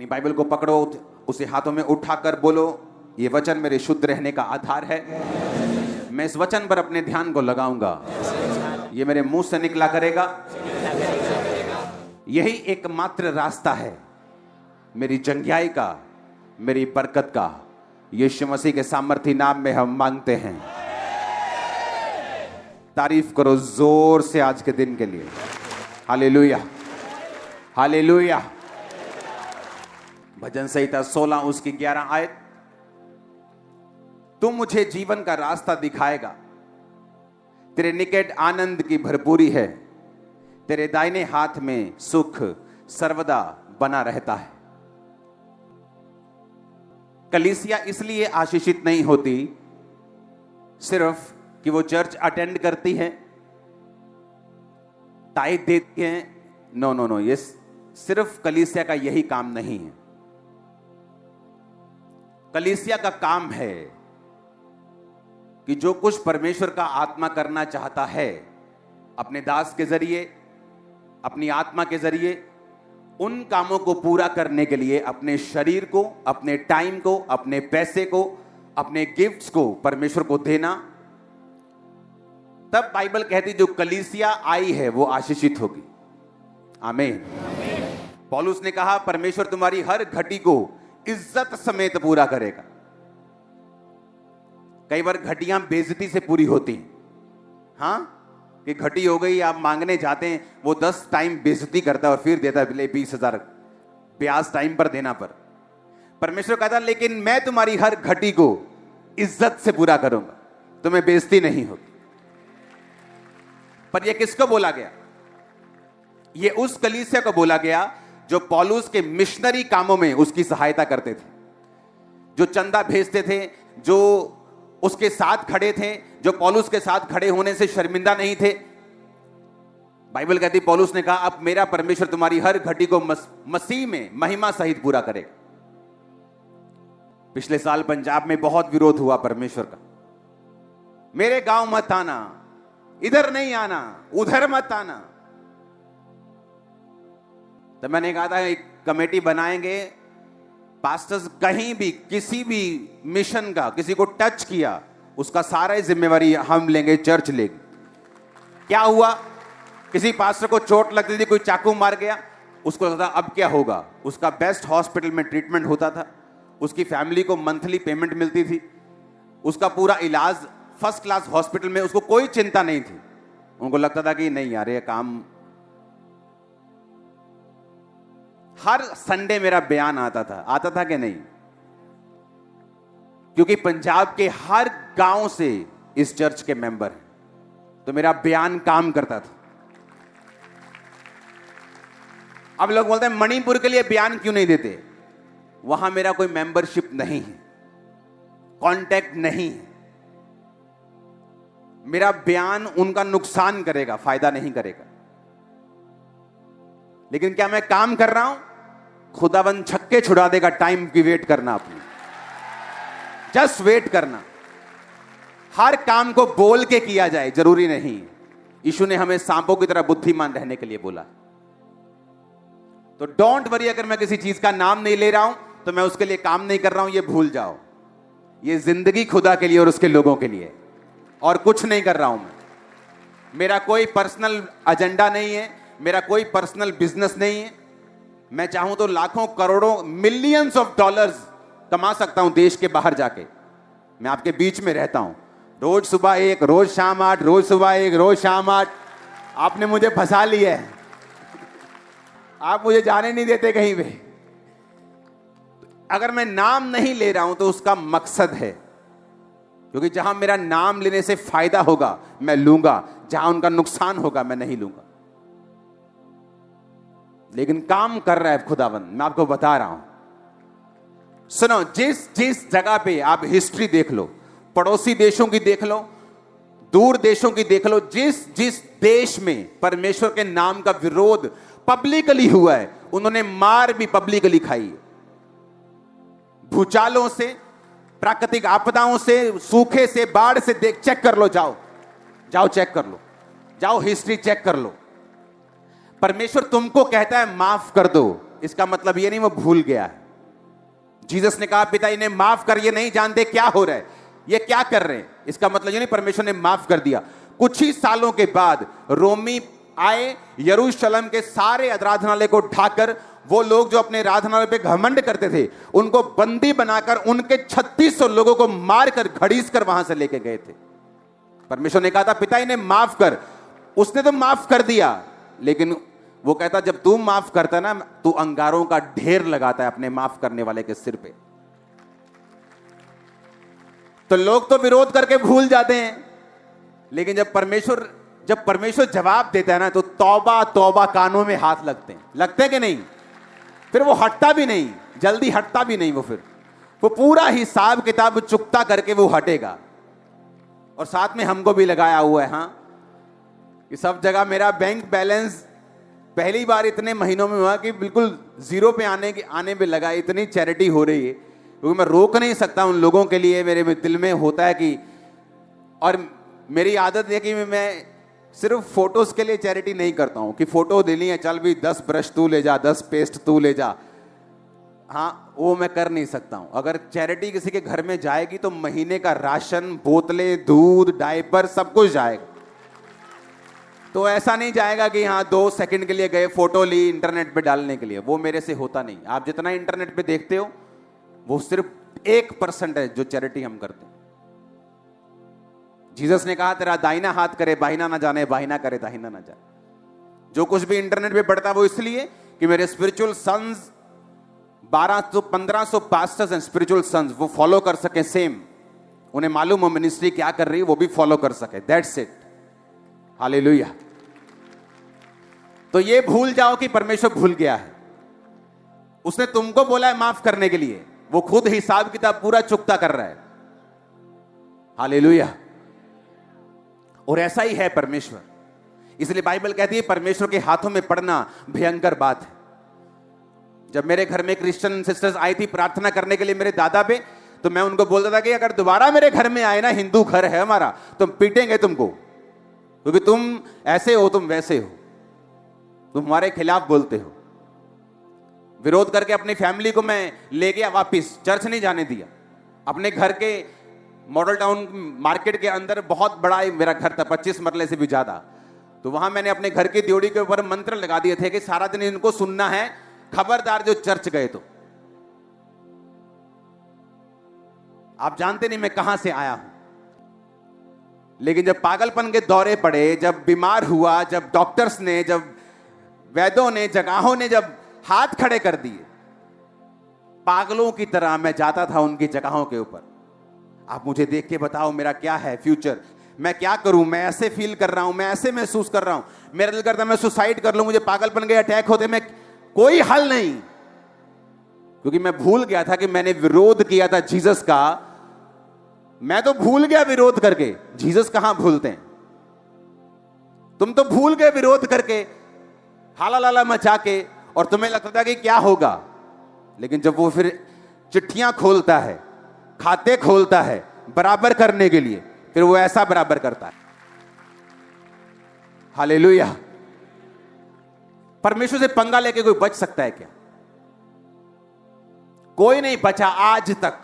अपनी बाइबल को पकड़ो, उसे हाथों में उठाकर बोलो, ये वचन मेरे शुद्ध रहने का आधार है। मैं इस वचन पर अपने ध्यान को लगाऊंगा, ये मेरे मुंह से निकला करेगा। यही एकमात्र रास्ता है मेरी जंगियाई का, मेरी बरकत का। यीशु मसीह के सामर्थी नाम में हम मांगते हैं। तारीफ करो जोर से आज के दिन के लिए। Hallelujah, hallelujah. भजन संहिता 16 उसकी 11 आयत। तू मुझे जीवन का रास्ता दिखाएगा, तेरे निकट आनंद की भरपूरी है, तेरे दाहिने हाथ में सुख सर्वदा बना रहता है। कलीसिया इसलिए आशीषित नहीं होती सिर्फ कि वो चर्च अटेंड करती है, टाइट देती है। नो नो नो, ये सिर्फ कलीसिया का यही काम नहीं है। कलीसिया का काम है कि जो कुछ परमेश्वर का आत्मा करना चाहता है अपने दास के जरिए, अपनी आत्मा के जरिए, उन कामों को पूरा करने के लिए अपने शरीर को, अपने टाइम को, अपने पैसे को, अपने गिफ्ट्स को परमेश्वर को देना। तब बाइबल कहती जो कलीसिया आई है वो आशीषित होगी। आमीन। पौलुस ने कहा परमेश्वर तुम्हारी हर घटी को इज्जत समेत पूरा करेगा। कई बार घटियां बेइज्जती से पूरी होती हैं। हाँ, कि घटी हो गई, आप मांगने जाते हैं, वो 10 टाइम बेइज्जती करता है और फिर देता है 20,000 ब्याज टाइम पर देना पर। परमेश्वर कहता लेकिन मैं तुम्हारी हर घटी को इज्जत से पूरा करूंगा, तुम्हें बेइज्जती नहीं होगी। पर यह किसको बोला गया? यह उस कलीसिया को बोला गया जो पौलुस के मिशनरी कामों में उसकी सहायता करते थे, जो चंदा भेजते थे, जो उसके साथ खड़े थे, जो पौलुस के साथ खड़े होने से शर्मिंदा नहीं थे। बाइबल कहती पौलुस ने कहा अब मेरा परमेश्वर तुम्हारी हर घटी को मसीह में महिमा सहित पूरा करेगा। पिछले साल पंजाब में बहुत विरोध हुआ परमेश्वर का। मेरे गांव मत आना, इधर नहीं आना, उधर मत आना। तो मैंने कहा था एक कमेटी बनाएंगे, पास्टर्स कहीं भी किसी भी मिशन का किसी को टच किया उसका सारा जिम्मेवारी हम लेंगे, चर्च लेगी। क्या हुआ? किसी पास्टर को चोट लगती थी, कोई चाकू मार गया, उसको लगता अब क्या होगा, उसका बेस्ट हॉस्पिटल में ट्रीटमेंट होता था, उसकी फैमिली को मंथली पेमेंट मिलती थी, उसका पूरा इलाज फर्स्ट क्लास हॉस्पिटल में, उसको कोई चिंता नहीं थी। उनको लगता था कि नहीं यार ये काम। हर संडे मेरा बयान आता था कि नहीं? क्योंकि पंजाब के हर गांव से इस चर्च के मेंबर हैं, तो मेरा बयान काम करता था। अब लोग बोलते हैं मणिपुर के लिए बयान क्यों नहीं देते? वहां मेरा कोई मेंबरशिप नहीं है, कांटेक्ट नहीं है। मेरा बयान उनका नुकसान करेगा, फायदा नहीं करेगा। लेकिन क्या मैं काम कर रहा हूं? खुदावंद छक्के छुड़ा देगा, टाइम की वेट करना, अपनी जस्ट वेट करना। हर काम को बोल के किया जाए जरूरी नहीं। यीशु ने हमें सांपों की तरह बुद्धिमान रहने के लिए बोला। तो डोंट वरी, अगर मैं किसी चीज का नाम नहीं ले रहा हूं तो मैं उसके लिए काम नहीं कर रहा हूं, ये भूल जाओ। ये जिंदगी खुदा के लिए और उसके लोगों के लिए, और कुछ नहीं कर रहा हूं मैं। मेरा कोई पर्सनल एजेंडा नहीं है, मेरा कोई पर्सनल बिजनेस नहीं है। मैं चाहूं तो लाखों करोड़ों मिलियंस ऑफ डॉलर्स कमा सकता हूं देश के बाहर जाके। मैं आपके बीच में रहता हूं, रोज सुबह 1, रोज शाम 8, रोज सुबह 1, रोज शाम 8। आपने मुझे फंसा लिया है, आप मुझे जाने नहीं देते कहीं पे। अगर मैं नाम नहीं ले रहा हूं तो उसका मकसद है, क्योंकि जहां मेरा नाम लेने से फायदा होगा मैं लूंगा, जहां उनका नुकसान होगा मैं नहीं लूंगा। लेकिन काम कर रहा है खुदावंद, मैं आपको बता रहा हूं। सुनो, जिस जगह पे आप हिस्ट्री देख लो, पड़ोसी देशों की देख लो, दूर देशों की देख लो, जिस देश में परमेश्वर के नाम का विरोध पब्लिकली हुआ है, उन्होंने मार भी पब्लिकली खाई है। भूचालों से, प्राकृतिक आपदाओं से, सूखे से, बाढ़ से, चेक कर लो, जाओ चेक कर लो, जाओ हिस्ट्री चेक कर लो। परमेश्वर तुमको कहता है माफ कर दो, इसका मतलब ये नहीं वो भूल गया है। जीसस ने कहा पिता इन्हें माफ कर, ये नहीं जानते क्या हो रहा है, ये क्या कर रहे हैं। इसका मतलब ये नहीं परमेश्वर ने माफ कर दिया। कुछ ही सालों के बाद रोमी आए, यरूशलेम के सारे आराधनालय को ढाकर, वो लोग जो अपने आराधनालय पे घमंड करते थे उनको बंदी बनाकर उनके 3600 लोगों को मारकर घड़ीस कर वहां से लेके गए थे। परमेश्वर ने कहा था पिता इन्हें माफ कर, उसने तो माफ कर दिया, लेकिन वो कहता जब तू माफ करता ना, तू अंगारों का ढेर लगाता है अपने माफ करने वाले के सिर पे। तो लोग तो विरोध करके भूल जाते हैं, लेकिन जब परमेश्वर जवाब देता है ना, तो तौबा तौबा कानों में हाथ लगते हैं कि नहीं। फिर वो हटता भी नहीं, जल्दी हटता भी नहीं। वो पूरा हिसाब किताब चुकता करके वो हटेगा। और साथ में हमको भी लगाया हुआ है, हाँ, कि सब जगह मेरा बैंक बैलेंस पहली बार इतने महीनों में हुआ कि बिल्कुल जीरो पे आने पे लगा। इतनी चैरिटी हो रही है, क्योंकि मैं रोक नहीं सकता उन लोगों के लिए। मेरे दिल में होता है कि, और मेरी आदत है कि मैं सिर्फ फोटोज के लिए चैरिटी नहीं करता हूं कि फोटो देनी है, चल भी 10 ब्रश तू ले जा, 10 पेस्ट तू ले जा। हाँ, वो मैं कर नहीं सकता हूं। अगर चैरिटी किसी के घर में जाएगी तो महीने का राशन, बोतलें, दूध, डायपर सब कुछ जाएगा। तो ऐसा नहीं जाएगा कि हाँ 2 सेकंड के लिए गए, फोटो ली इंटरनेट पे डालने के लिए। वो मेरे से होता नहीं। आप जितना इंटरनेट पे देखते हो वो सिर्फ 1% है जो चैरिटी हम करते हैं। जीसस ने कहा तेरा दाहिना हाथ करे बाहिना ना जाने, बाहिना करे दाहिना ना जाने। जो कुछ भी इंटरनेट पे पढ़ता है वो इसलिए कि मेरे spiritual sons 1500 pastors and spiritual sons वो फॉलो कर सके सेम। उन्हें मालूम हो मिनिस्ट्री क्या कर रही है, वो भी फॉलो कर सके। That's it. हालेलुया। तो ये भूल जाओ कि परमेश्वर भूल गया है। उसने तुमको बोला है माफ करने के लिए, वो खुद हिसाब किताब पूरा चुकता कर रहा है। हालेलुया। और ऐसा ही है परमेश्वर। इसलिए बाइबल कहती है परमेश्वर के हाथों में पड़ना भयंकर बात है। जब मेरे घर में क्रिश्चियन सिस्टर्स आई थी प्रार्थना करने के लिए मेरे दादा पे, तो मैं उनको बोलता था कि अगर दोबारा मेरे घर में आए ना, हिंदू घर है हमारा, तो पीटेंगे तुमको, क्योंकि तुम ऐसे हो, तुम वैसे हो, तुम हमारे खिलाफ बोलते हो। विरोध करके अपनी फैमिली को मैं ले गया वापिस, चर्च नहीं जाने दिया। अपने घर के मॉडल टाउन मार्केट के अंदर बहुत बड़ा मेरा घर था, 25 मरले से भी ज्यादा। तो वहां मैंने अपने घर की ड्योढ़ी के ऊपर मंत्र लगा दिए थे कि सारा दिन इनको सुनना है, खबरदार जो चर्च गए तो। आप जानते नहीं मैं कहां से आया हूं, लेकिन जब पागलपन के दौरे पड़े, जब बीमार हुआ, जब डॉक्टर्स ने, जब वैद्यों ने, जगहों ने जब हाथ खड़े कर दिए, पागलों की तरह मैं जाता था उनकी जगहों के ऊपर। आप मुझे देख के बताओ मेरा क्या है फ्यूचर, मैं क्या करूं, मैं ऐसे फील कर रहा हूं, मैं ऐसे महसूस कर रहा हूं, मेरा दिल करता मैं सुसाइड कर लूं, मुझे पागलपन के अटैक होते, मैं कोई हल नहीं। क्योंकि मैं भूल गया था कि मैंने विरोध किया था जीसस का। मैं तो भूल गया विरोध करके, जीसस कहां भूलते हैं। तुम तो भूल गए विरोध करके, हाला लाला मचा के, और तुम्हें लगता था कि क्या होगा। लेकिन जब वो फिर चिट्ठियां खोलता है, खाते खोलता है बराबर करने के लिए, फिर वो ऐसा बराबर करता है। हालेलुया। परमेश्वर से पंगा लेके कोई बच सकता है क्या? कोई नहीं बचा आज तक।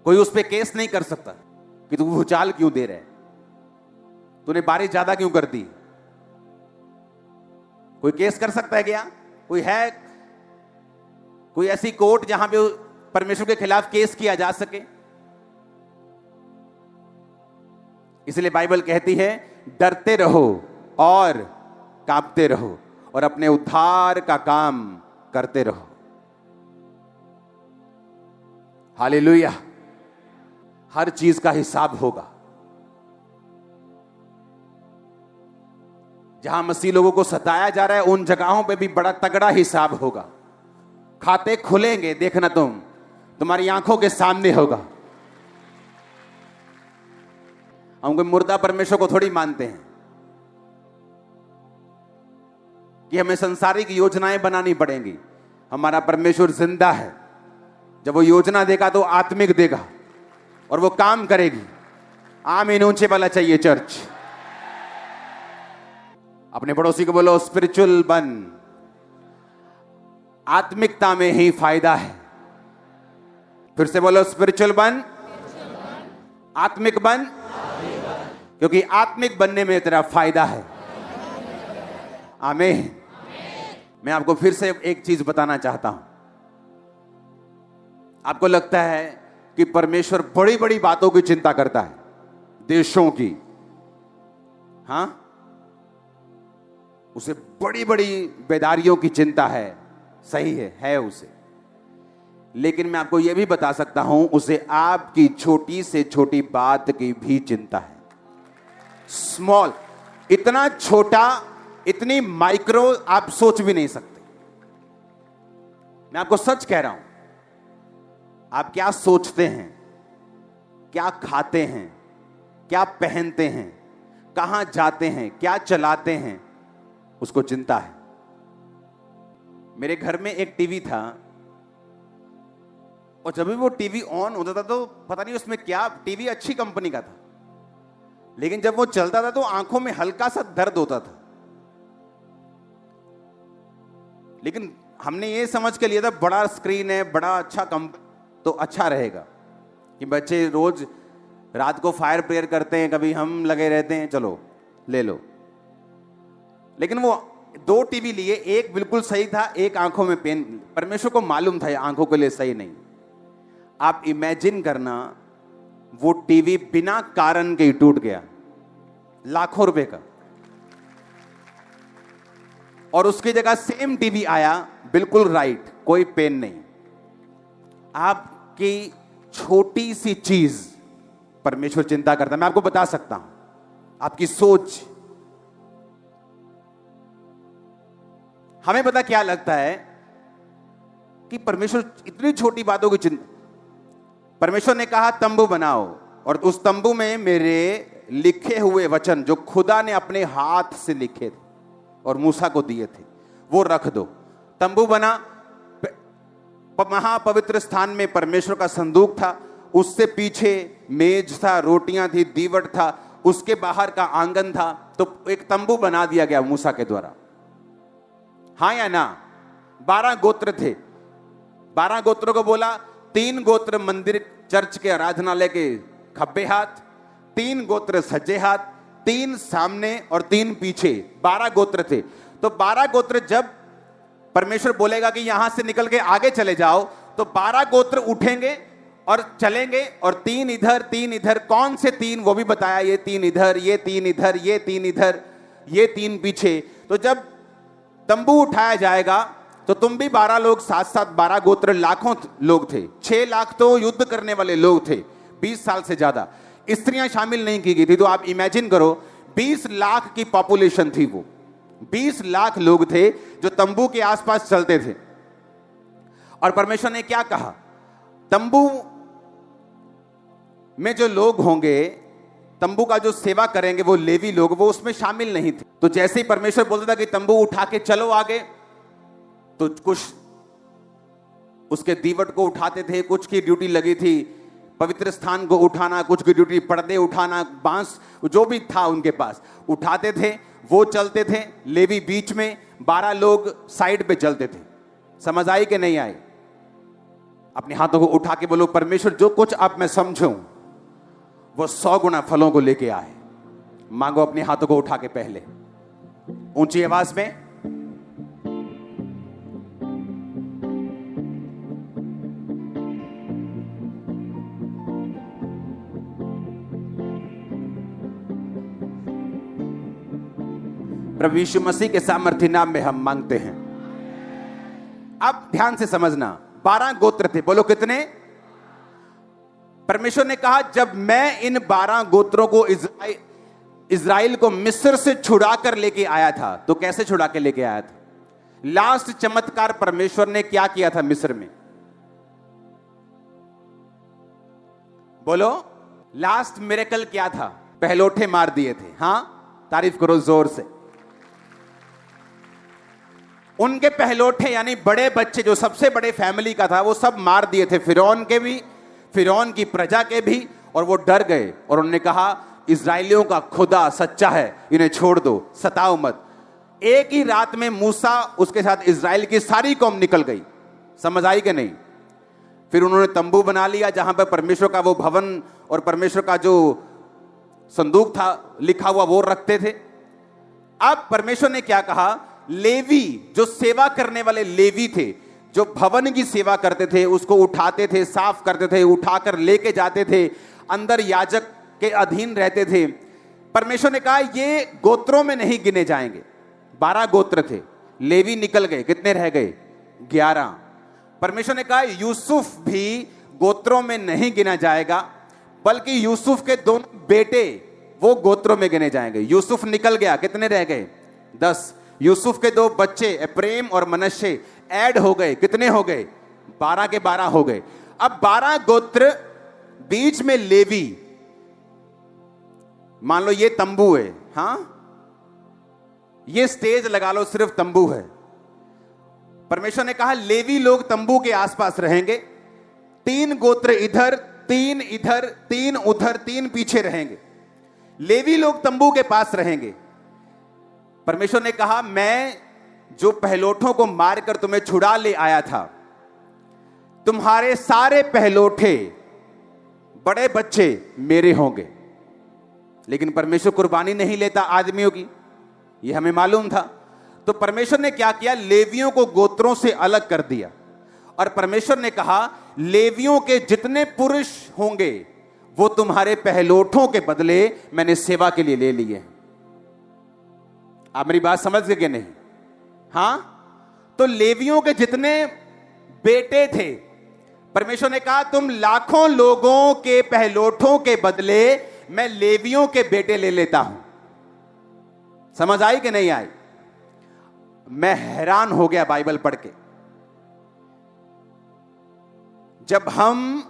कोई उस पर केस नहीं कर सकता कि तू भूचाल क्यों दे रहे, तूने बारिश ज्यादा क्यों कर दी। कोई केस कर सकता है क्या? कोई है कोई ऐसी कोर्ट जहां पे परमेश्वर के खिलाफ केस किया जा सके? इसलिए बाइबल कहती है डरते रहो और कांपते रहो और अपने उद्धार का काम करते रहो। हालेलुया। हर चीज का हिसाब होगा। जहां मसीह लोगों को सताया जा रहा है उन जगहों पे भी बड़ा तगड़ा हिसाब होगा। खाते खुलेंगे, देखना तुम्हारी आंखों के सामने होगा। हम कोई मुर्दा परमेश्वर को थोड़ी मानते हैं कि हमें सांसारिक योजनाएं बनानी पड़ेंगी। हमारा परमेश्वर जिंदा है। जब वो योजना देगा तो आत्मिक देगा और वो काम करेगी। आमीन ऊंचे वाला चाहिए चर्च। अपने पड़ोसी को बोलो स्पिरिचुअल बन, आत्मिकता में ही फायदा है। फिर से बोलो स्पिरिचुअल बन, आत्मिक बन, क्योंकि आत्मिक बनने में तेरा फायदा है। आमीन। मैं आपको फिर से एक चीज बताना चाहता हूं। आपको लगता है कि परमेश्वर बड़ी बड़ी बातों की चिंता करता है, देशों की, हां, उसे बड़ी बड़ी बेदारियों की चिंता है, सही है उसे। लेकिन मैं आपको यह भी बता सकता हूं, उसे आपकी छोटी से छोटी बात की भी चिंता है। स्मॉल, इतना छोटा, इतनी माइक्रो आप सोच भी नहीं सकते। मैं आपको सच कह रहा हूं, आप क्या सोचते हैं, क्या खाते हैं, क्या पहनते हैं, कहां जाते हैं, क्या चलाते हैं, उसको चिंता है। मेरे घर में एक टीवी था, और जब भी वो टीवी ऑन होता था तो पता नहीं उसमें क्या, टीवी अच्छी कंपनी का था, लेकिन जब वो चलता था तो आंखों में हल्का सा दर्द होता था। लेकिन हमने ये समझ के लिया था बड़ा स्क्रीन है, बड़ा अच्छा तो अच्छा रहेगा, कि बच्चे रोज रात को फायर प्रेयर करते हैं, कभी हम लगे रहते हैं, चलो ले लो। लेकिन वो 2 टीवी लिए, एक बिल्कुल सही था, एक आंखों में पेन। परमेश्वर को मालूम था ये आंखों के लिए सही नहीं। आप इमेजिन करना, वो टीवी बिना कारण के ही टूट गया, लाखों रुपए का, और उसकी जगह सेम टीवी आया, बिल्कुल राइट, कोई पेन नहीं। आपकी छोटी सी चीज परमेश्वर चिंता करता है। मैं आपको बता सकता हूं, आपकी सोच। हमें पता क्या लगता है कि परमेश्वर इतनी छोटी बातों की चिंता। परमेश्वर ने कहा तंबू बनाओ, और उस तंबू में मेरे लिखे हुए वचन जो खुदा ने अपने हाथ से लिखे थे और मूसा को दिए थे, वो रख दो। तंबू बना, महापवित्र स्थान में परमेश्वर का संदूक था, उससे पीछे मेज था, रोटियां थी, दीवट था, उसके बाहर का आंगन था। तो एक तंबू बना दिया गया मूसा के द्वारा, हां या ना। 12 गोत्र थे, 12 गोत्रों को बोला, 3 गोत्र मंदिर चर्च के आराधनालय के खब्बे हाथ, 3 गोत्र सज्जे हाथ, 3 सामने और 3 पीछे, 12 गोत्र थे। तो 12 गोत्र जब परमेश्वर बोलेगा कि यहां से निकल के आगे चले जाओ, तो 12 गोत्र उठेंगे और चलेंगे, और 3 इधर 3 इधर। कौन से 3 वो भी बताया, ये 3 इधर, ये 3 इधर, ये 3 इधर, ये 3 पीछे। तो जब तंबू उठाया जाएगा तो तुम भी 12 लोग साथ साथ, 12 गोत्र, लाखों लोग थे। 6 लाख तो युद्ध करने वाले लोग थे, 20 साल से ज्यादा। स्त्रियां शामिल नहीं की गई थी। तो आप इमेजिन करो, 20 लाख की पॉपुलेशन थी, वो 20 लाख लोग थे जो तंबू के आसपास चलते थे। और परमेश्वर ने क्या कहा, तंबू में जो लोग होंगे, तंबू का जो सेवा करेंगे, वो लेवी लोग, वो उसमें शामिल नहीं थे। तो जैसे ही परमेश्वर बोलता था कि तंबू उठा के चलो आगे, तो कुछ उसके दीवट को उठाते थे, कुछ की ड्यूटी लगी थी पवित्र स्थान को उठाना, कुछ की ड्यूटी पर्दे उठाना, बांस जो भी था उनके पास उठाते थे, वो चलते थे। लेवी बीच में, 12 लोग साइड पे चलते थे। समझ आई कि नहीं आई? अपने हाथों को उठा के बोलो, परमेश्वर जो कुछ अब मैं समझूं वो 100 गुना फलों को लेके आए। मांगो अपने हाथों को उठा के, पहले ऊंची आवाज में। प्रभु यीशु मसीह के सामर्थ्य नाम में हम मांगते हैं। अब ध्यान से समझना, 12 गोत्र थे। बोलो कितने? परमेश्वर ने कहा, जब मैं इन 12 गोत्रों को इज़राइल को मिस्र से छुड़ा कर लेके आया था, तो कैसे छुड़ा के लेके आया था? लास्ट चमत्कार परमेश्वर ने क्या किया था मिस्र में? बोलो, लास्ट मिरेकल क्या था? पहलोठे मार दिए थे। हां, तारीफ करो जोर से। उनके पहलोठे यानी बड़े बच्चे, जो सबसे बड़े फैमिली का था, वो सब मार दिए थे, फिरौन के भी, फिरौन की प्रजा के भी। और वो डर गए और उन्होंने कहा, इजराइलियों का खुदा सच्चा है, इन्हें छोड़ दो, सताओ मत। एक ही रात में मूसा उसके साथ इजराइल की सारी कौम निकल गई। समझ आई कि नहीं? फिर उन्होंने तंबू बना लिया जहां पर परमेश्वर का वो भवन और परमेश्वर का जो संदूक था लिखा हुआ वो रखते थे। अब परमेश्वर ने क्या कहा, लेवी जो सेवा करने वाले लेवी थे, जो भवन की सेवा करते थे, उसको उठाते थे, साफ करते थे, उठाकर लेके जाते थे, अंदर याजक के अधीन रहते थे। परमेश्वर ने कहा ये गोत्रों में नहीं गिने जाएंगे। 12 गोत्र थे, लेवी निकल गए, कितने रह गए? 11। परमेश्वर ने कहा यूसुफ भी गोत्रों में नहीं गिना जाएगा, बल्कि यूसुफ के दोनों बेटे वो गोत्रों में गिने जाएंगे। यूसुफ निकल गया, कितने रह गए? 10। यूसुफ के 2 बच्चे एप्रेम और मनश्शे ऐड हो गए, कितने हो गए? 12 के 12 हो गए। अब 12 गोत्र, बीच में लेवी। मान लो ये तंबू है, हां, ये स्टेज लगा लो, सिर्फ तंबू है। परमेश्वर ने कहा लेवी लोग तंबू के आसपास रहेंगे। 3 गोत्र इधर, 3 इधर, 3 उधर, 3 पीछे रहेंगे। लेवी लोग तंबू के पास रहेंगे। परमेश्वर ने कहा मैं जो पहलोठों को मारकर तुम्हें छुड़ा ले आया था, तुम्हारे सारे पहलोठे बड़े बच्चे मेरे होंगे। लेकिन परमेश्वर कुर्बानी नहीं लेता आदमियों की, यह हमें मालूम था। तो परमेश्वर ने क्या किया, लेवियों को गोत्रों से अलग कर दिया। और परमेश्वर ने कहा लेवियों के जितने पुरुष होंगे वो तुम्हारे पहलोठों के बदले मैंने सेवा के लिए ले लिए। आप मेरी बात समझ गए कि नहीं? हां, तो लेवियों के जितने बेटे थे, परमेश्वर ने कहा तुम लाखों लोगों के पहलोठों के बदले मैं लेवियों के बेटे ले लेता हूं। समझ आई कि नहीं आई? मैं हैरान हो गया बाइबल पढ़ के। जब हम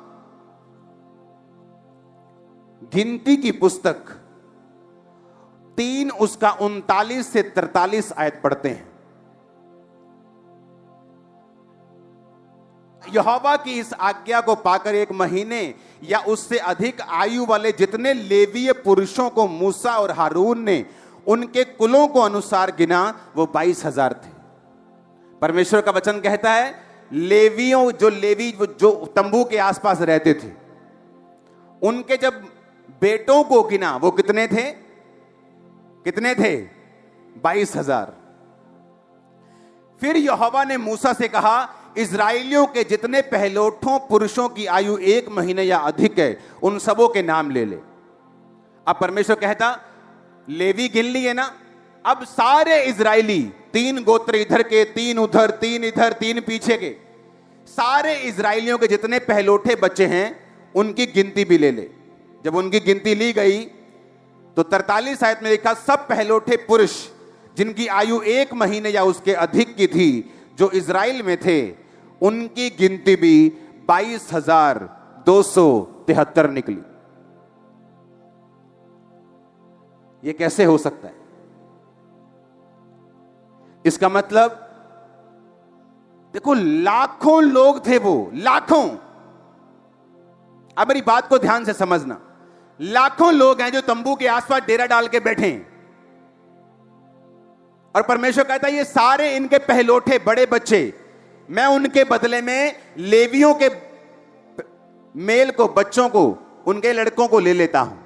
गिनती की पुस्तक 3 उसका 39 से 43 आयत पढ़ते हैं, यहोवा की इस आज्ञा को पाकर 1 महीने या उससे अधिक आयु वाले जितने लेवीय पुरुषों को मूसा और हारून ने उनके कुलों को अनुसार गिना, वो 22,000 थे। परमेश्वर का वचन कहता है लेवियों, जो लेवी जो तंबू के आसपास रहते थे, उनके जब बेटों को गिना वो कितने थे? कितने थे? 22,000। फिर यहोवा ने मूसा से कहा इजराइलियों के जितने पहलोठों पुरुषों की आयु 1 महीने या अधिक है उन सबों के नाम ले ले। अब परमेश्वर कहता लेवी गिन लिए ना, अब सारे इजराइली, 3 गोत्र इधर के, 3 उधर, 3 इधर, 3 पीछे के, सारे इजराइलियों के जितने पहलोठे बच्चे हैं उनकी गिनती भी ले ले। जब उनकी गिनती ली गई तो 43 आयत में लिखा सब पहलोठे पुरुष जिनकी आयु 1 महीने या उसके अधिक की थी जो इजराइल में थे, उनकी गिनती भी 22,273 निकली। यह कैसे हो सकता है? इसका मतलब देखो लाखों लोग थे, वो लाखों। अब मेरी बात को ध्यान से समझना, लाखों लोग हैं जो तंबू के आसपास डेरा डाल के बैठे हैं, और परमेश्वर कहता है ये सारे इनके पहलोठे बड़े बच्चे मैं उनके बदले में लेवियों के मेल को, बच्चों को, उनके लड़कों को ले लेता हूं।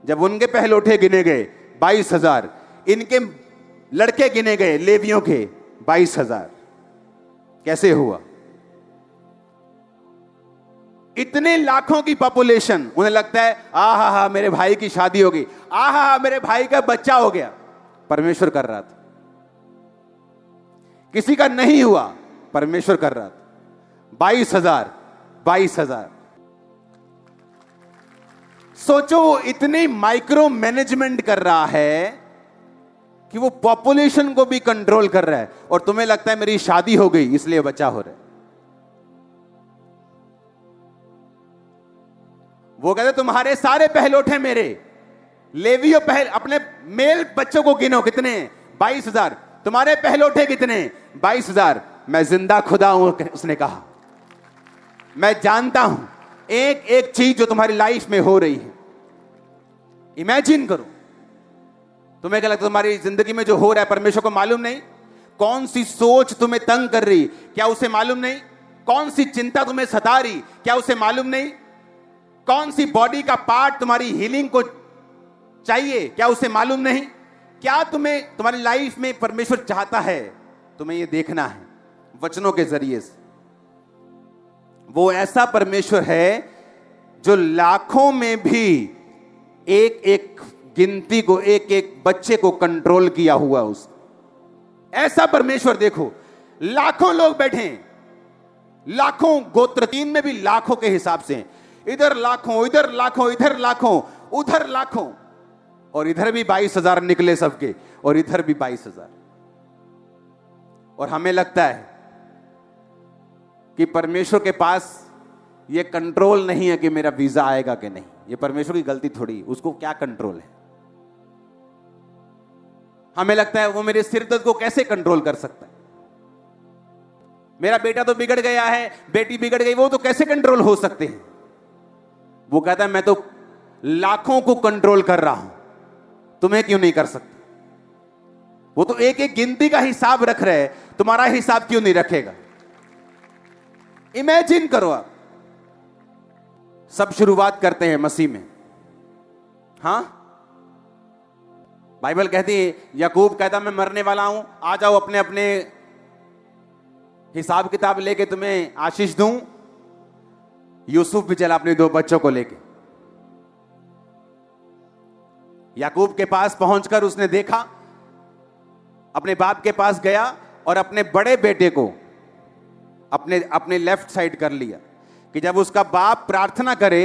जब उनके पहलोठे गिने गए 22,000, इनके लड़के गिने गए लेवियों के 22,000। कैसे हुआ? इतने लाखों की पॉपुलेशन, उन्हें लगता है आहा हा मेरे भाई की शादी हो गई, आहा हा मेरे भाई का बच्चा हो गया। परमेश्वर कर रहा था। किसी का नहीं हुआ, परमेश्वर कर रहा था। 22,000। सोचो वो इतने माइक्रो मैनेजमेंट कर रहा है कि वो पॉपुलेशन को भी कंट्रोल कर रहा है, और तुम्हें लगता है मेरी शादी हो गई इसलिए बच्चा हो रहा है। वो कहते तुम्हारे सारे पहलोठे मेरे, लेवियो अपने मेल बच्चों को गिनो, कितने? 22,000। तुम्हारे पहलोठे कितने? 22,000। मैं जिंदा खुदा हूं, उसने कहा। मैं जानता हूं एक एक चीज जो तुम्हारी लाइफ में हो रही है। इमेजिन करो तुम्हें क्या लगता है तुम्हारी जिंदगी में जो हो रहा है परमेश्वर को मालूम नहीं? कौन सी सोच तुम्हें तंग कर रही, क्या उसे मालूम नहीं? कौन सी चिंता तुम्हें सता रही, क्या उसे मालूम नहीं? कौन सी बॉडी का पार्ट तुम्हारी हीलिंग को चाहिए, क्या उसे मालूम नहीं? क्या तुम्हें तुम्हारी लाइफ में परमेश्वर चाहता है, तुम्हें यह देखना है वचनों के जरिए से। वो ऐसा परमेश्वर है जो लाखों में भी एक एक गिनती को, एक एक बच्चे को कंट्रोल किया हुआ उस ऐसा परमेश्वर। देखो लाखों लोग बैठे हैं, लाखों गोत्र, 3 में भी लाखों के हिसाब से, इधर लाखों, इधर लाखों, इधर लाखों, उधर लाखों, और इधर भी 22,000 निकले सबके, और इधर भी 22,000। और हमें लगता है कि परमेश्वर के पास ये कंट्रोल नहीं है कि मेरा वीजा आएगा कि नहीं। ये परमेश्वर की गलती थोड़ी, उसको क्या कंट्रोल है? हमें लगता है वो मेरे सिर दर्द को कैसे कंट्रोल कर सकता है? मेरा बेटा तो बिगड़ गया है, बेटी बिगड़ गई, वो तो कैसे कंट्रोल हो सकते हैं? वो कहता है मैं तो लाखों को कंट्रोल कर रहा हूं, तुम्हें क्यों नहीं कर सकता? वो तो एक एक गिनती का हिसाब रख रहे हैं, तुम्हारा हिसाब क्यों नहीं रखेगा? इमेजिन करो आप, सब शुरुआत करते हैं मसीह में। हां, बाइबल कहती है, याकूब कहता मैं मरने वाला हूं, आ जाओ अपने अपने हिसाब किताब लेके तुम्हें आशीष दूं। यूसुफ भी चला अपने 2 बच्चों को लेके। याकूब के पास पहुंचकर उसने देखा, अपने बाप के पास गया और अपने बड़े बेटे को अपने अपने लेफ्ट साइड कर लिया कि जब उसका बाप प्रार्थना करे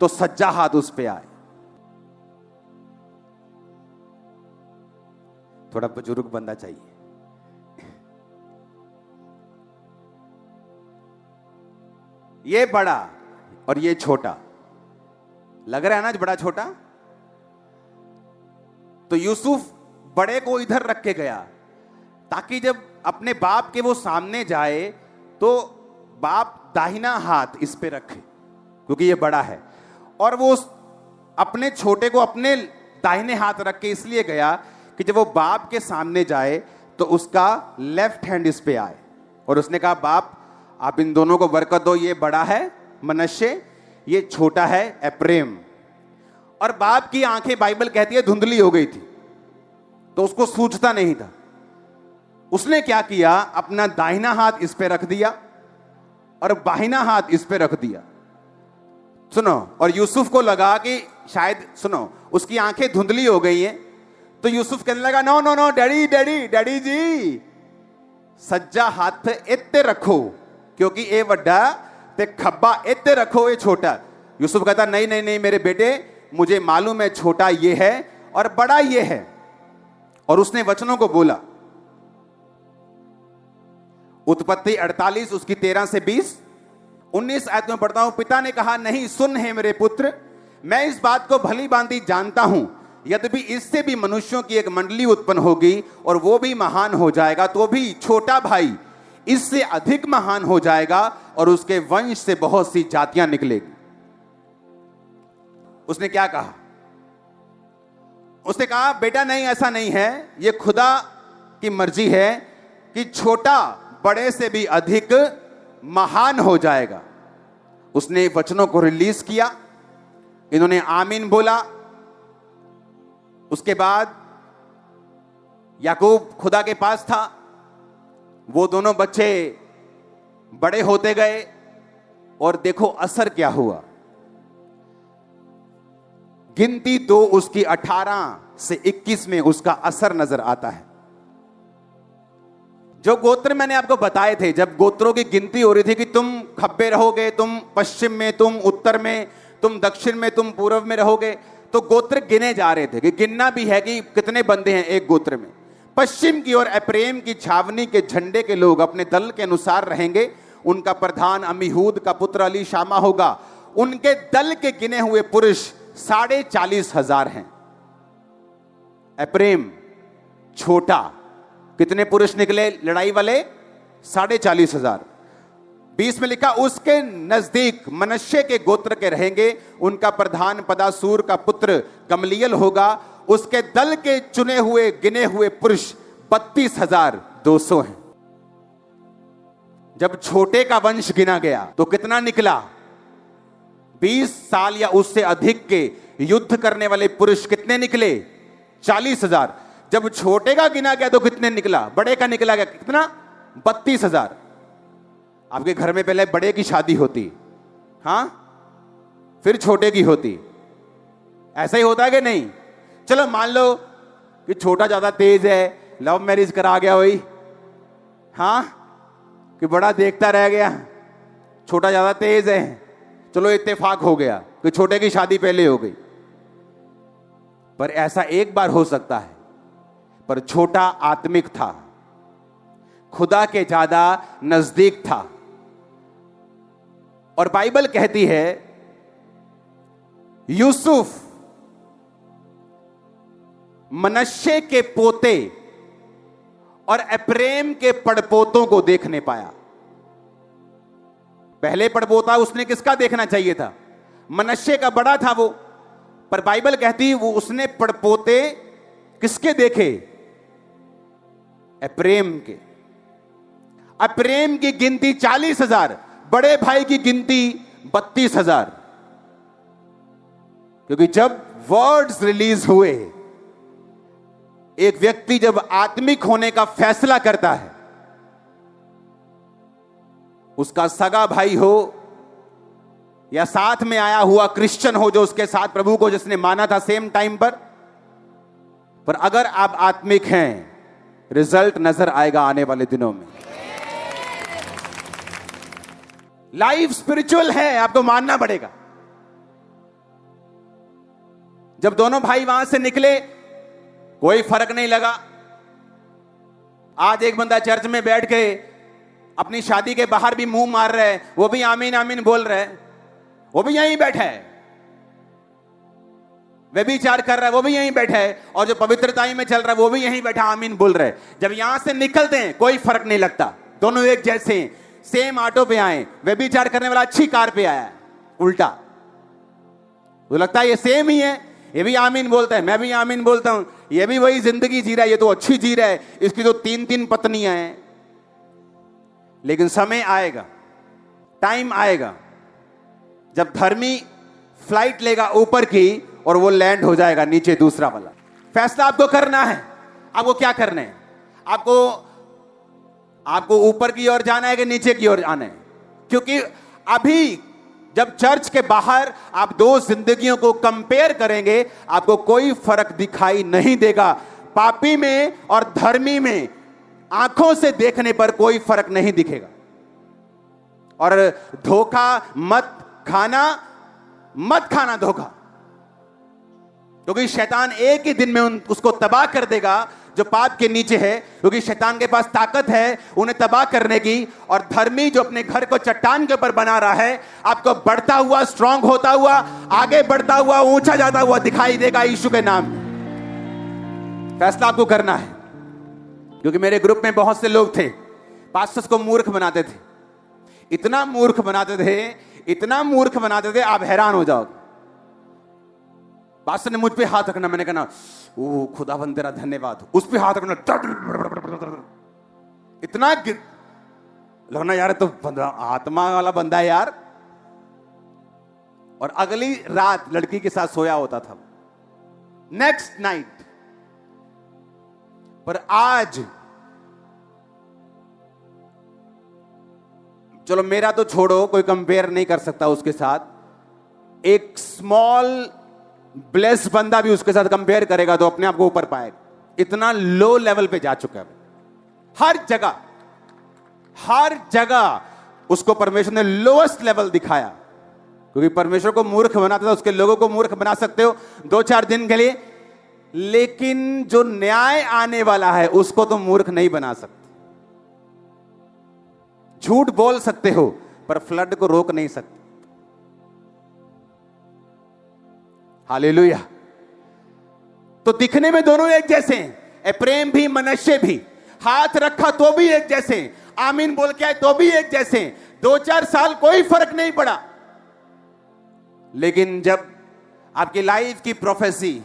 तो सज्जा हाथ उस पे आए। थोड़ा बुजुर्ग बंदा चाहिए। ये बड़ा और ये छोटा लग रहा है ना, बड़ा छोटा। तो यूसुफ बड़े को इधर रख के गया ताकि जब अपने बाप के वो सामने जाए तो बाप दाहिना हाथ इस पे रखे, क्योंकि ये बड़ा है। और वो अपने छोटे को अपने दाहिने हाथ रख के इसलिए गया कि जब वो बाप के सामने जाए तो उसका लेफ्ट हैंड इस पे आए। और उसने कहा बाप आप इन दोनों को बरकत दो, ये बड़ा है मनश्शे, ये छोटा है एप्रेम। और बाप की आंखें बाइबल कहती है धुंधली हो गई थी, तो उसको सूझता नहीं था। उसने क्या किया, अपना दाहिना हाथ इस पे रख दिया और बाहिना हाथ इस पे रख दिया। सुनो, और यूसुफ को लगा कि शायद, सुनो, उसकी आंखें धुंधली हो गई हैं, तो यूसुफ कहने लगा no no no daddy daddy daddy ji, सज्जा हाथ इत्ते रखो, क्योंकि ये वड्डा ते खब्बा इत्ते रखो, ये छोटा। यूसुफ कहता नहीं नहीं नहीं मेरे बेटे, मुझे मालूम है छोटा ये है और बड़ा ये है। और उसने वचनों को बोला। उत्पत्ति 48 उसकी 13 से 20, 19 आयत में पढ़ता हूं। पिता ने कहा नहीं, सुन है मेरे पुत्र, मैं इस बात को भली भांति जानता हूं, यद्यपि इससे भी मनुष्यों की एक मंडली उत्पन्न होगी और वो भी महान हो जाएगा, तो भी छोटा भाई इससे अधिक महान हो जाएगा और उसके वंश से बहुत सी जातियां निकलेगी। उसने क्या कहा? उसने कहा बेटा नहीं, ऐसा नहीं है, यह खुदा की मर्जी है कि छोटा बड़े से भी अधिक महान हो जाएगा। उसने वचनों को रिलीज किया, इन्होंने आमीन बोला। उसके बाद याकूब खुदा के पास था, वो दोनों बच्चे बड़े होते गए और देखो असर क्या हुआ। गिनती 2 उसकी 18 से 21 में उसका असर नजर आता है। जो गोत्र मैंने आपको बताए थे, जब गोत्रों की गिनती हो रही थी कि तुम खब्बे रहोगे, तुम पश्चिम में, तुम उत्तर में, तुम दक्षिण में, तुम पूर्व में रहोगे, तो गोत्र गिने जा रहे थे कि गिनना भी है कि कितने बंदे हैं एक गोत्र में। पश्चिम की ओर एप्रेम की छावनी के झंडे के लोग अपने दल के अनुसार रहेंगे। उनका प्रधान अमीहूद का पुत्र अली शामा होगा। उनके दल के गिने हुए पुरुष 40,500 हैं। एप्रेम छोटा, कितने पुरुष निकले लड़ाई वाले? 40,500। 20 में लिखा उसके नजदीक मनश्शे के गोत्र के रहेंगे। उनका प्रधान पदासूर का पुत्र गमलीएल होगा। उसके दल के चुने हुए गिने हुए पुरुष 32,200 हैं। जब छोटे का वंश गिना गया तो कितना निकला? 20 साल या उससे अधिक के युद्ध करने वाले पुरुष कितने निकले? 40,000। जब छोटे का गिना गया तो कितने निकला? बड़े का निकला गया कितना? 32,000। आपके घर में पहले बड़े की शादी होती, हां, फिर छोटे की होती। ऐसा ही होता है कि नहीं? चलो मान लो कि छोटा ज्यादा तेज है, लव मैरिज करा गया वही, हां, कि बड़ा देखता रह गया, छोटा ज्यादा तेज है, चलो इत्तेफाक हो गया कि छोटे की शादी पहले हो गई। पर ऐसा एक बार हो सकता है, पर छोटा आत्मिक था, खुदा के ज्यादा नजदीक था। और बाइबल कहती है यूसुफ मनश्शे के पोते और एप्रेम के पड़पोतों को देखने पाया। पहले पड़पोता उसने किसका देखना चाहिए था? मनश्शे का बड़ा था वो, पर बाइबल कहती वो उसने पड़पोते किसके देखे? एप्रेम के। एप्रेम की गिनती 40,000, बड़े भाई की गिनती 32,000। क्योंकि जब वर्ड्स रिलीज हुए, एक व्यक्ति जब आत्मिक होने का फैसला करता है, उसका सगा भाई हो या साथ में आया हुआ क्रिश्चियन हो जो उसके साथ प्रभु को जिसने माना था सेम टाइम पर अगर आप आत्मिक हैं, रिजल्ट नजर आएगा आने वाले दिनों में। लाइफ स्पिरिचुअल है, आपको मानना पड़ेगा। जब दोनों भाई वहां से निकले कोई फर्क नहीं लगा। आज एक बंदा चर्च में बैठ के अपनी शादी के बाहर भी मुंह मार रहा है, वो भी आमीन आमीन बोल रहा है, वो भी यहीं बैठा है। व्यभिचार कर रहा है, वो भी यहीं बैठा है। और जो पवित्रताई में चल रहा है, वो भी यहीं बैठा आमीन बोल रहा है। जब यहां से निकलते हैं कोई फर्क नहीं लगता, दोनों एक जैसे हैं। सेम ऑटो पे आए, व्यभिचार करने वाला अच्छी कार पे आया है, उल्टा तो लगता है ये सेम ही है। ये भी आमीन बोलता है, मैं भी आमीन बोलता हूं, ये भी वही जिंदगी जी रहा है, ये तो अच्छी जी रहा है, इसकी तो 3-3 पत्नियां हैं। लेकिन समय आएगा, टाइम आएगा जब धर्मी फ्लाइट लेगा ऊपर की और वो लैंड हो जाएगा नीचे दूसरा वाला। फैसला आपको करना है। आपको क्या करना है? आपको ऊपर की ओर जाना है कि नीचे की ओर जाना है? क्योंकि अभी जब चर्च के बाहर आप दो जिंदगियों को कंपेयर करेंगे, आपको कोई फर्क दिखाई नहीं देगा। पापी में और धर्मी में आंखों से देखने पर कोई फर्क नहीं दिखेगा। और धोखा मत खाना धोखा, क्योंकि शैतान एक ही दिन में उसको तबाह कर देगा जो पाप के नीचे है, क्योंकि शैतान के पास ताकत है उन्हें तबाह करने की। और धर्मी जो अपने घर को चट्टान के ऊपर बना रहा है, आपको बढ़ता हुआ, स्ट्रांग होता हुआ, आगे बढ़ता हुआ, ऊंचा जाता हुआ दिखाई देगा यीशु के नाम में। फैसला आपको करना है। क्योंकि मेरे ग्रुप में बहुत से लोग थे, पास्टर्स को मूर्ख बनाते थे, इतना मूर्ख बनाते थे आप हैरान हो जाओगे। पास्टर ने मुझ पे हाथ रखना, मैंने कहा ओ खुदावंद तेरा धन्यवाद, उस पे हाथ रखना, इतना लगना यार तो आत्मा वाला बंदा है यार। और अगली रात लड़की के साथ सोया होता था, नेक्स्ट नाइट। पर आज चलो मेरा तो छोड़ो, कोई कंपेयर नहीं कर सकता उसके साथ। एक स्मॉल ब्लेस बंदा भी उसके साथ कंपेयर करेगा तो अपने आप को ऊपर पाएगा। इतना लो लेवल पे जा चुका है। हर जगह उसको परमेश्वर ने लोएस्ट लेवल दिखाया। क्योंकि परमेश्वर को मूर्ख बनाता था, उसके लोगों को मूर्ख बना सकते हो 2-4 दिन के लिए, लेकिन जो न्याय आने वाला है उसको तो मूर्ख नहीं बना सकते। झूठ बोल सकते हो पर फ्लड को रोक नहीं सकते। हालेलुया। तो दिखने में दोनों एक जैसे हैं, एप्रेम भी मनश्शे भी। हाथ रखा तो भी एक जैसे, आमीन बोल के आए तो भी एक जैसे। 2-4 साल कोई फर्क नहीं पड़ा। लेकिन जब आपकी लाइफ की प्रोफेसी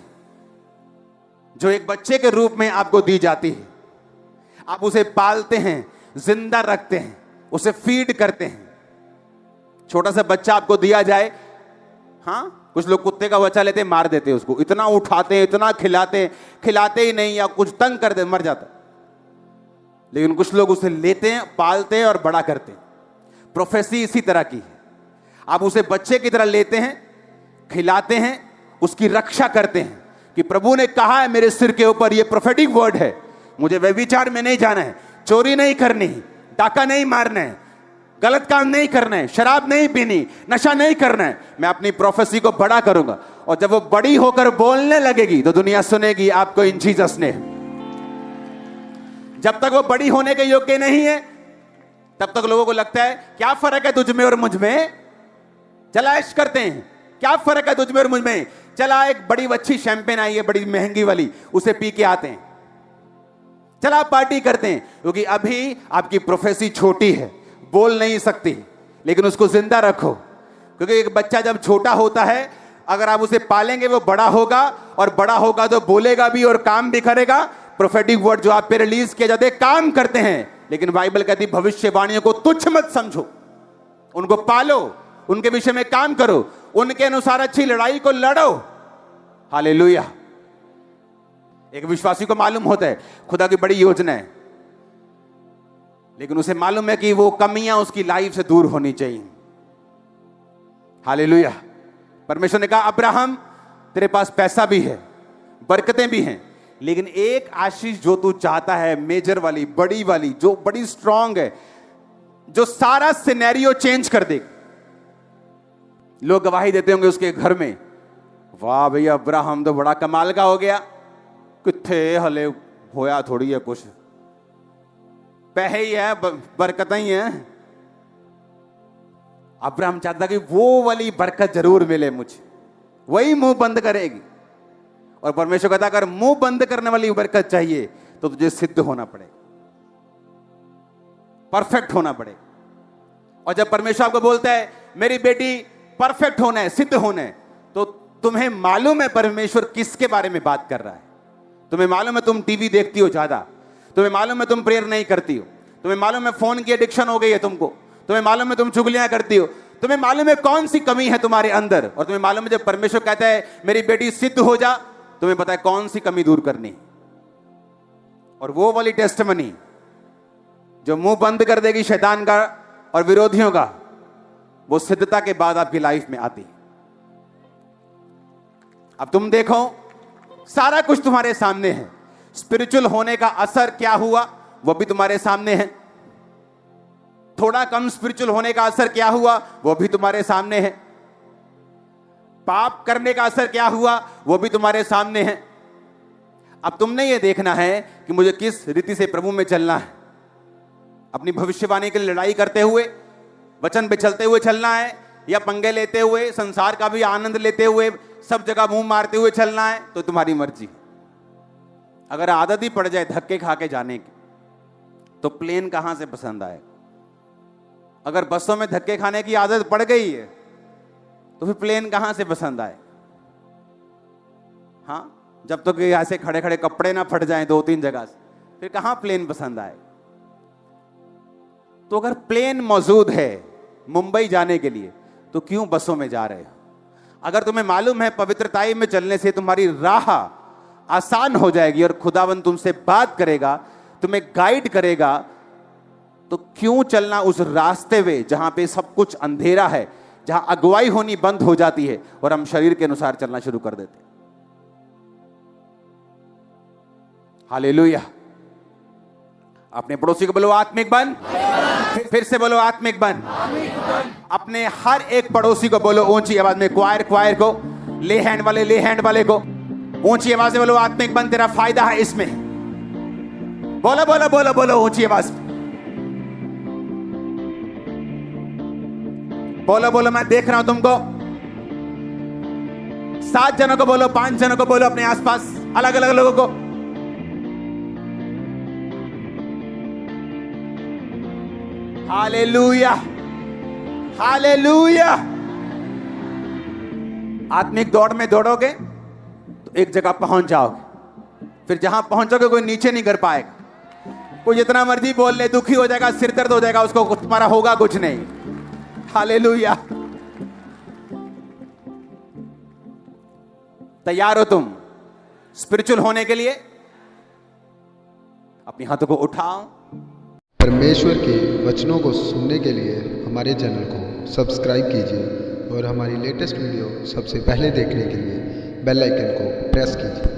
जो एक बच्चे के रूप में आपको दी जाती है। आप उसे पालते हैं, जिंदा रखते हैं, उसे फीड करते हैं। छोटा सा बच्चा आपको दिया जाए, हाँ, कुछ लोग कुत्ते का बच्चा लेते मार देते हैं उसको, इतना उठाते हैं, इतना खिलाते, खिलाते ही नहीं या कुछ तंग कर दे, मर जाता। लेकिन कुछ लोग उसे लेते हैं, पालते हैं और बड़ा करते हैं। प्रोफेसी इसी तरह की है। आप उसे बच्चे की तरह लेते हैं, खिलाते हैं, उसकी रक्षा करते हैं कि प्रभु ने कहा है मेरे सिर के ऊपर, ये प्रोफेटिक वर्ड है, मुझे व्यभिचार में नहीं जाना है, चोरी नहीं करनी, डाका नहीं मारना है, गलत काम नहीं करना है, शराब नहीं पीनी, नशा नहीं करना है। मैं अपनी प्रोफेसी को बड़ा करूंगा और जब वो बड़ी होकर बोलने लगेगी तो दुनिया सुनेगी आपको इन जीसस ने। जब तक वो बड़ी होने के योग्य नहीं है तब तक लोगों को लगता है क्या फर्क है तुझ में और मुझ में, चला ऐश करते हैं, क्या फर्क है तुझ में और मुझ में, चला एक बड़ी अच्छी शैंपेन आई है बड़ी महंगी वाली, उसे पी के आते हैं, चला पार्टी करते हैं। क्योंकि अभी आपकी प्रोफेसी छोटी है, बोल नहीं सकती, लेकिन उसको जिंदा रखो। क्योंकि एक बच्चा जब छोटा होता है, अगर आप उसे पालेंगे वो बड़ा होगा, और बड़ा होगा तो बोलेगा भी और काम भी करेगा। प्रोफेटिक वर्ड जो आप पे रिलीज किए जाते काम करते हैं, लेकिन बाइबल कहती भविष्यवाणियों को तुच्छ मत समझो, उनको पालो, उनके विषय में काम करो, उनके अनुसार अच्छी लड़ाई को लड़ो। हालेलुया। एक विश्वासी को मालूम होता है खुदा की बड़ी योजना है, लेकिन उसे मालूम है कि वो कमियां उसकी लाइफ से दूर होनी चाहिए। हालेलुया। परमेश्वर ने कहा अब्राहम तेरे पास पैसा भी है, बरकतें भी हैं, लेकिन एक आशीष जो तू चाहता है, मेजर वाली, बड़ी वाली, जो बड़ी स्ट्रांग है, जो सारा सिनेरियो चेंज कर देगी। लोग गवाही देते होंगे उसके घर में, वाह भैया अब्राहम तो बड़ा कमाल का हो गया, किथे हले होया थोड़ी है कुछ, पैसे ही है, बरकत ही है। अब्राहम चाहता कि वो वाली बरकत जरूर मिले मुझे, वही मुंह बंद करेगी। और परमेश्वर कहता अगर मुंह बंद करने वाली बरकत चाहिए तो तुझे सिद्ध होना पड़ेगा, परफेक्ट होना पड़ेगा। और जब परमेश्वर आपको बोलता है मेरी बेटी परफेक्ट होना है, सिद्ध होना है, तो तुम्हें मालूम है परमेश्वर किसके बारे में बात कर रहा है। तुम्हें मालूम है तुम टीवी देखती हो ज्यादा, तुम्हें मालूम है तुम प्रेयर नहीं करती हो, तुम्हें मालूम है फोन की एडिक्शन हो गई है तुमको, तुम्हें मालूम है तुम चुगलियां करती हो, तुम्हें मालूम है कौन सी कमी है तुम्हारे अंदर, और तुम्हें मालूम है जब परमेश्वर कहता है मेरी बेटी सिद्ध हो जा, तुम्हें पता है कौन सी कमी दूर करनी। और वो वाली टेस्टमनी जो मुंह बंद कर देगी शैतान का और विरोधियों का, वो सिद्धता के बाद आपकी लाइफ में आती। अब तुम देखो सारा कुछ तुम्हारे सामने है, स्पिरिचुअल होने का असर क्या हुआ वो भी तुम्हारे सामने है, थोड़ा कम स्पिरिचुअल होने का असर क्या हुआ वो भी तुम्हारे सामने है, पाप करने का असर क्या हुआ वो भी तुम्हारे सामने है। अब तुमने ये देखना है कि मुझे किस रीति से प्रभु में चलना है, अपनी भविष्यवाणी के लिए लड़ाई करते हुए, वचन पे चलते हुए चलना है, या पंगे लेते हुए, संसार का भी आनंद लेते हुए, सब जगह मुंह मारते हुए चलना है, तो तुम्हारी मर्जी। अगर आदत ही पड़ जाए धक्के खा के जाने की तो प्लेन कहां से पसंद आएगा। अगर बसों में धक्के खाने की आदत पड़ गई है तो फिर प्लेन कहां से पसंद आए। हाँ, जब तक ऐसे खड़े खड़े कपड़े ना फट जाएं 2-3 जगह से, फिर कहां प्लेन पसंद आए। तो अगर प्लेन मौजूद है मुंबई जाने के लिए तो क्यों बसों में जा रहे हो। अगर तुम्हें मालूम है पवित्रताई में चलने से तुम्हारी राह आसान हो जाएगी और खुदावन तुमसे बात करेगा, तुम्हें गाइड करेगा, तो क्यों चलना उस रास्ते में जहां पे सब कुछ अंधेरा है, जहां अगुवाई होनी बंद हो जाती है और हम शरीर के अनुसार चलना शुरू कर देते हैं। हालेलुया। अपने पड़ोसी को बोलो आत्मिक बन, फिर से बोलो आत्मिक बन। अपने हर एक पड़ोसी को बोलो ऊंची आवाज में, क्वायर को, ले हैंड वाले को ऊंची आवाज में बोलो आत्मिक बन, तेरा फायदा है इसमें। बोलो बोलो बोलो बोलो ऊंची आवाज में बोलो बोलो, मैं देख रहा हूं तुमको। 7 जनों को बोलो, 5 जनों को बोलो, अपने आसपास अलग अलग लोगों को। Hallelujah, hallelujah. आत्मिक दौड़ में दौड़ोगे तो एक जगह पहुंच जाओगे, फिर जहां पहुंचोगे कोई नीचे नहीं कर पाएगा। कोई जितना मर्जी बोल ले, दुखी हो जाएगा, सिर दर्द हो जाएगा, उसको तुम्हारा होगा कुछ नहीं। हालेलुया। तैयार हो तुम स्पिरिचुअल होने के लिए? अपने हाथों को उठाओ। परमेश्वर के वचनों को सुनने के लिए हमारे चैनल को सब्सक्राइब कीजिए और हमारी लेटेस्ट वीडियो सबसे पहले देखने के लिए बेल आइकन को प्रेस कीजिए।